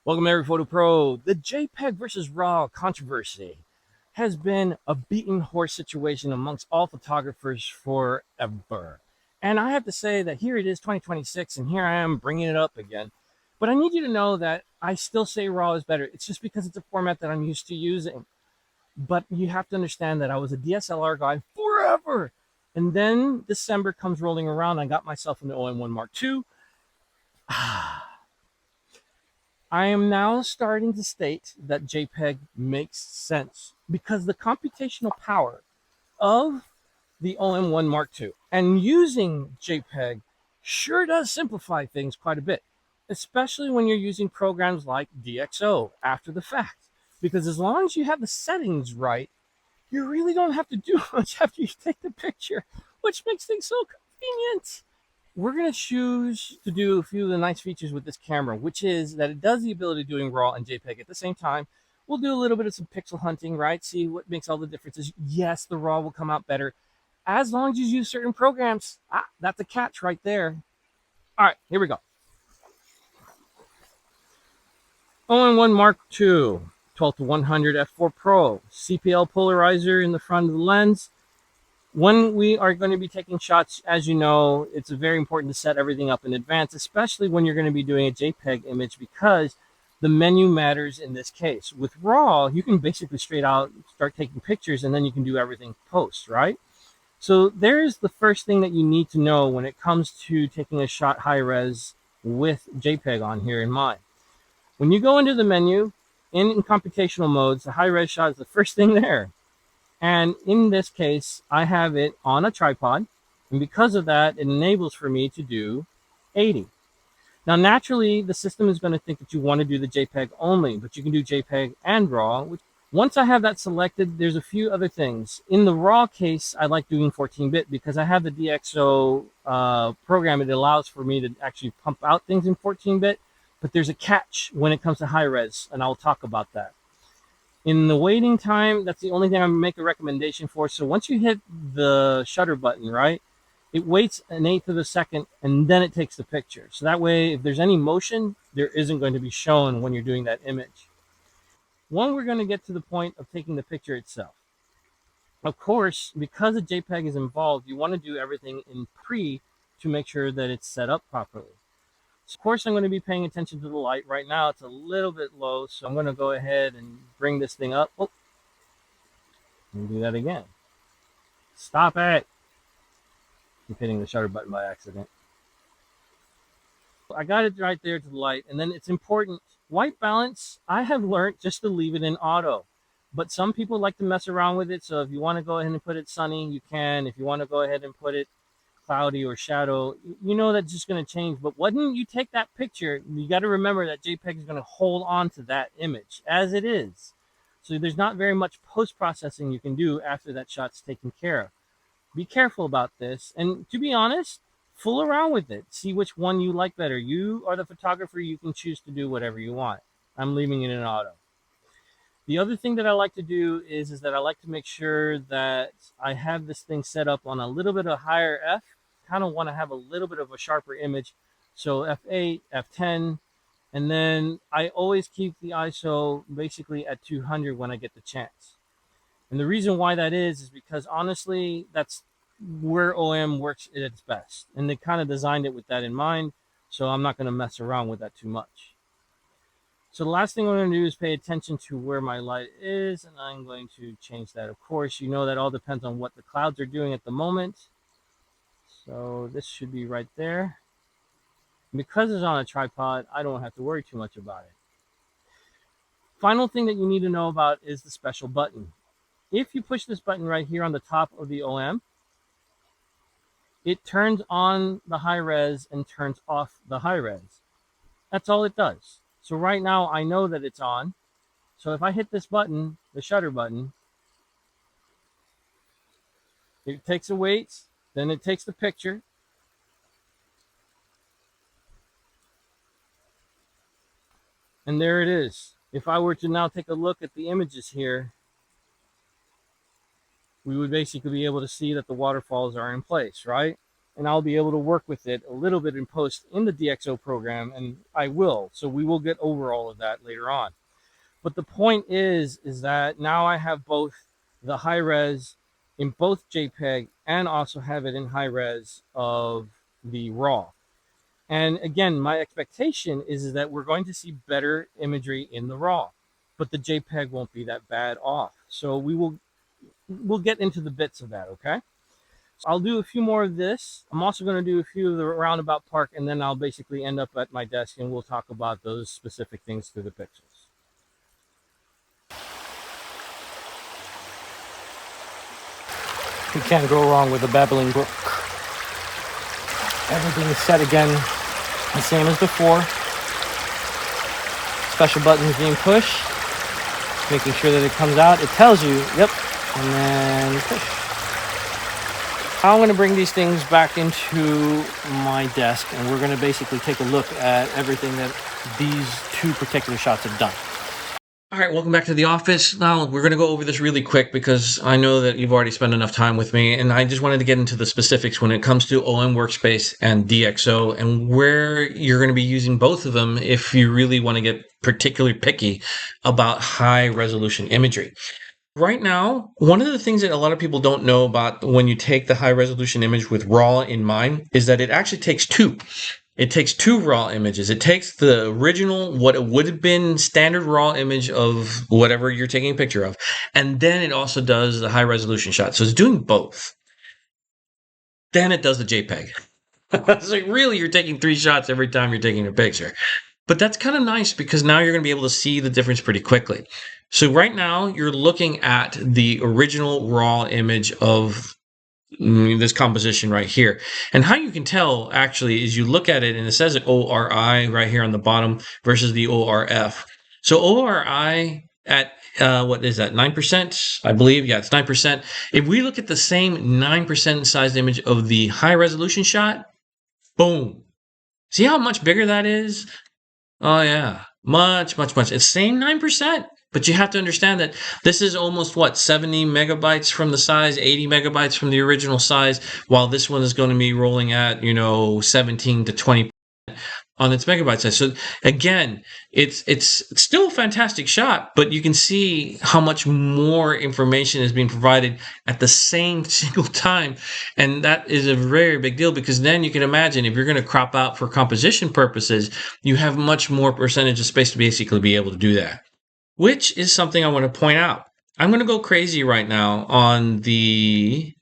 Welcome to EveryPhotoPro. The JPEG versus RAW controversy has been a beaten horse situation amongst all photographers forever. And I have to say that here it is 2026 and here I am bringing it up again. But I need you to know that I still say RAW is better. It's just because it's a format that I'm used to using. But you have to understand that I was a DSLR guy forever. And then December comes rolling around. I got myself an OM1 Mark II. I am now starting to state that JPEG makes sense because the computational power of the OM1 Mark II and using JPEG sure does simplify things quite a bit, especially when you're using programs like DxO after the fact. Because as long as you have the settings right, you really don't have to do much after you take the picture, which makes things so convenient. We're going to choose to do a few of the nice features with this camera, which is that it does the ability of doing RAW and JPEG at the same time. We'll do a little bit of some pixel hunting, right? See what makes all the differences. Yes, the RAW will come out better as long as you use certain programs. That's a catch right there. All right, here we go. OM1 Mark II, 12-100 f4 Pro, CPL polarizer in the front of the lens. When we are going to be taking shots, as you know, it's very important to set everything up in advance, especially when you're going to be doing a JPEG image, because the menu matters in this case. With RAW, you can basically straight out start taking pictures and then you can do everything post, right? So there's the first thing that you need to know when it comes to taking a shot high res with JPEG on here in mind. When you go into the menu in computational modes, the high res shot is the first thing there. And in this case, I have it on a tripod. And because of that, it enables for me to do 80. Now, naturally, the system is going to think that you want to do the JPEG only, but you can do JPEG and RAW. Once I have that selected, there's a few other things. In the RAW case, I like doing 14-bit because I have the DxO program. It allows for me to actually pump out things in 14-bit, but there's a catch when it comes to high res, and I'll talk about that. In the waiting time, that's the only thing I'm going to make a recommendation for. So once you hit the shutter button, right, it waits an eighth of a second, and then it takes the picture. So that way, if there's any motion, there isn't going to be shown when you're doing that image. When we're going to get to the point of taking the picture itself. Of course, because a JPEG is involved, you want to do everything in pre to make sure that it's set up properly. Of course, I'm going to be paying attention to the light. Right now, it's a little bit low, so I'm going to go ahead and bring this thing up. Oh, let me do that again. Stop it. Keep hitting the shutter button by accident. I got it right there to the light, and then it's important. White balance, I have learned just to leave it in auto. But some people like to mess around with it, so if you want to go ahead and put it sunny, you can. If you want to go ahead and put it cloudy or shadow, you know that's just going to change. But when you take that picture, you got to remember that JPEG is going to hold on to that image as it is. So there's not very much post-processing you can do after that shot's taken care of. Be careful about this. And to be honest, fool around with it. See which one you like better. You are the photographer. You can choose to do whatever you want. I'm leaving it in auto. The other thing that I like to do is that I like to make sure that I have this thing set up on a little bit of higher F. Kind of want to have a little bit of a sharper image. So F8, F10, and then I always keep the ISO basically at 200 when I get the chance. And the reason why that is because honestly, that's where OM works at its best. And they kind of designed it with that in mind. So I'm not going to mess around with that too much. So the last thing I'm going to do is pay attention to where my light is, and I'm going to change that. Of course, you know that all depends on what the clouds are doing at the moment. So this should be right there. Because it's on a tripod, I don't have to worry too much about it. Final thing that you need to know about is the special button. If you push this button right here on the top of the OM, it turns on the high res and turns off the high res. That's all it does. So right now I know that it's on. So if I hit this button, the shutter button, it takes a wait, then it takes the picture. And there it is. If I were to now take a look at the images here, we would basically be able to see that the waterfalls are in place, right? and I'll be able to work with it a little bit in post in the DxO program, and I will. So we will get over all of that later on. But the point is that now I have both the high res in both JPEG and also have it in high res of the RAW. And again, my expectation is that we're going to see better imagery in the RAW, but the JPEG won't be that bad off. So we'll get into the bits of that, okay? So I'll do a few more of this. I'm also going to do a few of the roundabout park, and then I'll basically end up at my desk and we'll talk about those specific things through the pixels. You can't go wrong with a babbling brook. Everything is set again the same as before. Special buttons being pushed, making sure that it comes out. It tells you, yep, and then push. Now I'm going to bring these things back into my desk, and we're going to basically take a look at everything that these two particular shots have done. All right, welcome back to the office. Now, we're going to go over this really quick because I know that you've already spent enough time with me, and I just wanted to get into the specifics when it comes to OM Workspace and DxO and where you're going to be using both of them if you really want to get particularly picky about high resolution imagery. Right now, one of the things that a lot of people don't know about when you take the high resolution image with RAW in mind is that it actually takes two. It takes two RAW images. It takes the original, what it would have been standard RAW image of whatever you're taking a picture of, and then it also does the high resolution shot. So it's doing both. Then it does the JPEG. So really, you're taking three shots every time you're taking a picture. But that's kind of nice because now you're going to be able to see the difference pretty quickly. So right now, you're looking at the original RAW image of this composition right here. And how you can tell actually is you look at it and it says an ORI right here on the bottom versus the ORF. So ORI at what is that, 9%? I believe, yeah, it's 9%. If we look at the same 9% sized image of the high resolution shot, boom. See how much bigger that is? Oh yeah, much. It's same 9%. But you have to understand that this is almost, 70 megabytes from the size, 80 megabytes from the original size, while this one is going to be rolling at, 17 to 20 on its megabyte size. So again, it's still a fantastic shot, but you can see how much more information is being provided at the same single time. And that is a very big deal because then you can imagine if you're going to crop out for composition purposes, you have much more percentage of space to basically be able to do that. Which is something I want to point out. I'm going to go crazy right now on the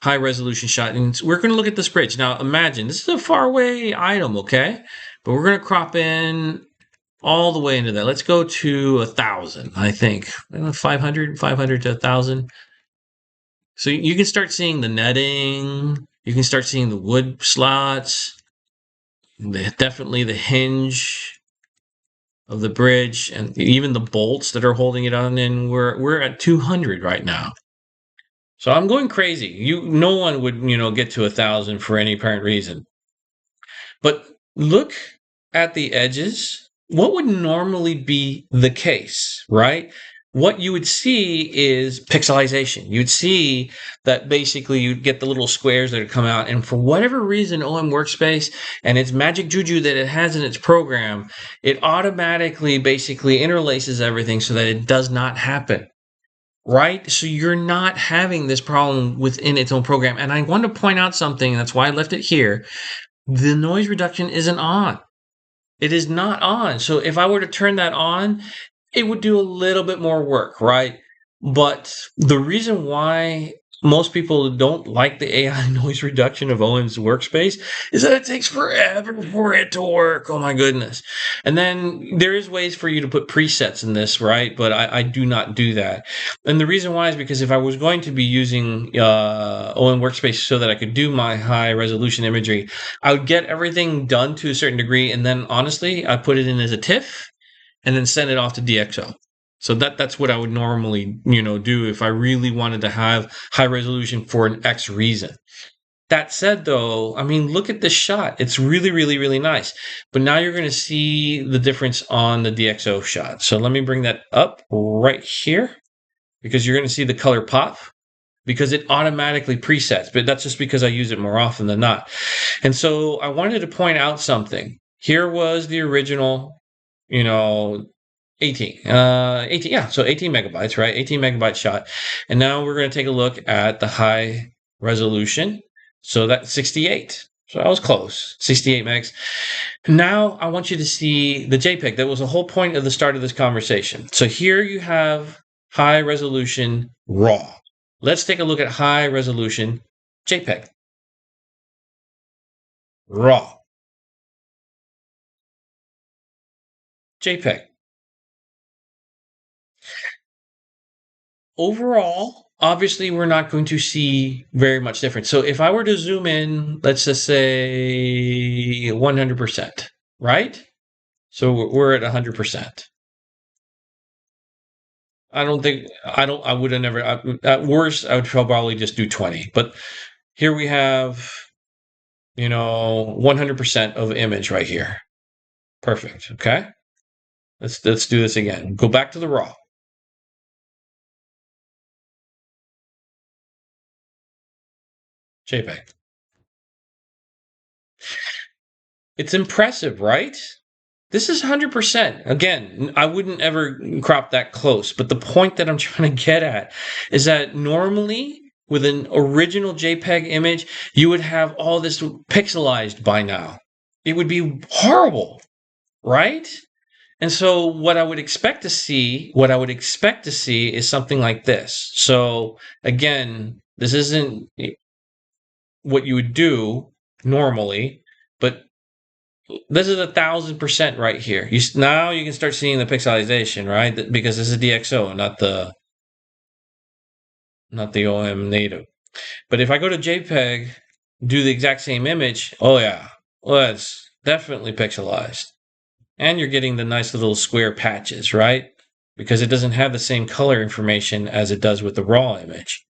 high resolution shot, and we're going to look at this bridge. Now, imagine this is a far away item, okay? But we're going to crop in all the way into that. Let's go to 1,000, I think. 500 to 1,000. So you can start seeing the netting. You can start seeing the wood slots. Definitely the hinge of the bridge and even the bolts that are holding it on, and we're at 200 right now. So I'm going crazy. No one would, get to 1,000 for any apparent reason. But look at the edges. What would normally be the case, right? What you would see is pixelization. You'd see that basically you'd get the little squares that would come out. And for whatever reason, OM Workspace and its magic juju that it has in its program, it automatically basically interlaces everything so that it does not happen. Right? So you're not having this problem within its own program. And I want to point out something. That's why I left it here. The noise reduction isn't on. It is not on. So if I were to turn that on, it would do a little bit more work, right? But the reason why most people don't like the AI noise reduction of OM's Workspace is that it takes forever for it to work. Oh my goodness. And then there is ways for you to put presets in this, right? But I do not do that. And the reason why is because if I was going to be using OM Workspace so that I could do my high resolution imagery, I would get everything done to a certain degree. And then honestly, I put it in as a TIFF and then send it off to DxO. So that's what I would normally, do if I really wanted to have high resolution for an X reason. That said, though, I mean, look at this shot. It's really, really, really nice. But now you're going to see the difference on the DxO shot. So let me bring that up right here because you're going to see the color pop. because it automatically presets, but that's just because I use it more often than not. And so I wanted to point out something. Here was the original, 18, yeah, so 18 megabytes, right? 18 megabyte shot. And now we're going to take a look at the high resolution. So that's 68. So I was close, 68 megs. Now I want you to see the JPEG. That was the whole point of the start of this conversation. So here you have high resolution RAW. Let's take a look at high resolution JPEG. RAW. JPEG. Overall, obviously, we're not going to see very much difference. So if I were to zoom in, let's just say 100%, right? So we're at 100%. I would have never, at worst, I would probably just do 20. But here we have, 100% of image right here. Perfect. Okay. Let's do this again. Go back to the raw. JPEG. It's impressive, right? This is 100%. Again, I wouldn't ever crop that close, but the point that I'm trying to get at is that normally with an original JPEG image, you would have all this pixelized by now. It would be horrible, right? And so what I would expect to see is something like this. So again, this isn't what you would do normally, but this is 1,000% right here. Now you can start seeing the pixelization, right? Because this is DxO, not the OM native. But if I go to JPEG, do the exact same image, oh yeah, well, it's definitely pixelized. And you're getting the nice little square patches, right? Because it doesn't have the same color information as it does with the raw image.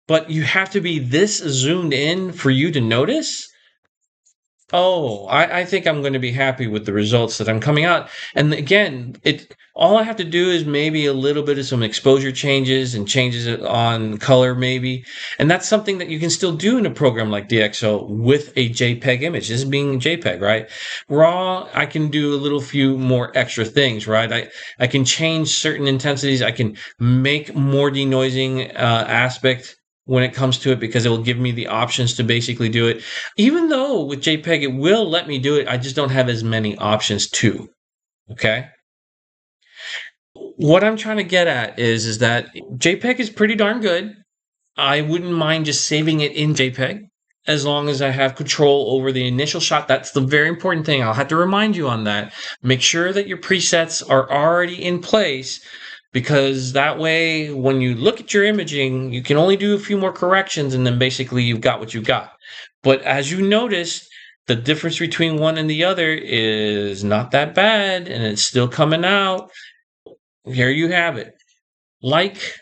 But you have to be this zoomed in for you to notice. Oh, I think I'm going to be happy with the results that I'm coming out. And again, all I have to do is maybe a little bit of some exposure changes and changes on color maybe. And that's something that you can still do in a program like DxO with a JPEG image. This is being JPEG, right? RAW, I can do a little few more extra things, right? I can change certain intensities. I can make more denoising aspect when it comes to it, because it will give me the options to basically do it. Even though with JPEG, it will let me do it, I just don't have as many options too. Okay. What I'm trying to get at is that JPEG is pretty darn good. I wouldn't mind just saving it in JPEG as long as I have control over the initial shot. That's the very important thing. I'll have to remind you on that. Make sure that your presets are already in place, because that way, when you look at your imaging, you can only do a few more corrections and then basically you've got what you've got. But as you notice, the difference between one and the other is not that bad, and it's still coming out. Here you have it. Like,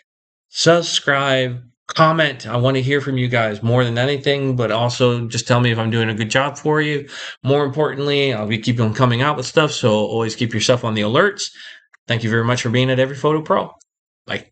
subscribe, comment. I want to hear from you guys more than anything, but also just tell me if I'm doing a good job for you. More importantly, I'll be keeping coming out with stuff, so always keep yourself on the alerts. Thank you very much for being at EveryPhotoPro. Bye.